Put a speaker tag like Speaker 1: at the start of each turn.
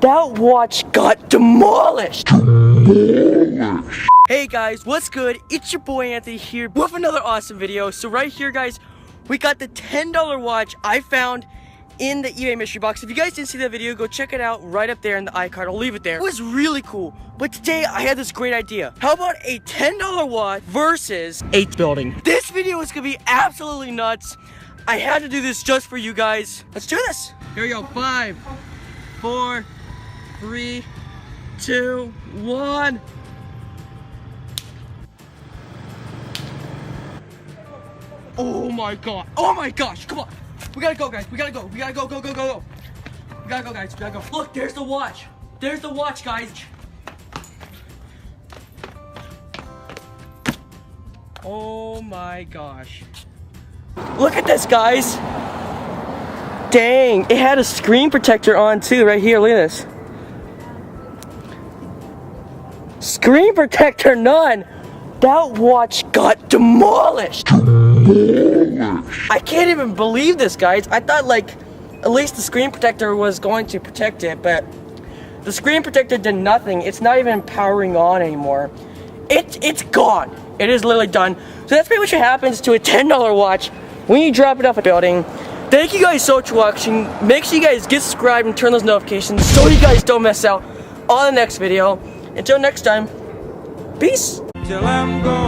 Speaker 1: That watch got demolished. Hey guys, what's good? It's your boy Anthony here with another awesome video. So right here guys, we got the $10 watch I found in the eBay mystery box. If you guys didn't see that video, go check it out right up there in the iCard. I'll leave it there. It was really cool. But today I had this great idea. How about a $10 watch versus a building? This video is gonna be absolutely nuts. I had to do this just for you guys. Let's do this. Here we go. 5, 4, 3, 2, 1. Oh my god. Oh my gosh. Come on. We gotta go, guys. We gotta go. We gotta go, go, go, go, go. We gotta go, guys. We gotta go. Look, there's the watch. There's the watch, guys. Oh my gosh. Look at this, guys. Dang. It had a screen protector on too, right here. Look at this. Screen protector none. That watch got demolished. I can't even believe this, guys. I thought like at least the screen protector was going to protect it, but the screen protector did nothing. It's not even powering on anymore. It's gone. It is literally done. So that's pretty much what happens to a $10 watch when you drop it off a building. Thank you guys so much for watching. Make sure you guys get subscribed and turn those notifications so you guys don't miss out on the next video. Until next time, peace.
Speaker 2: Till I'm gone.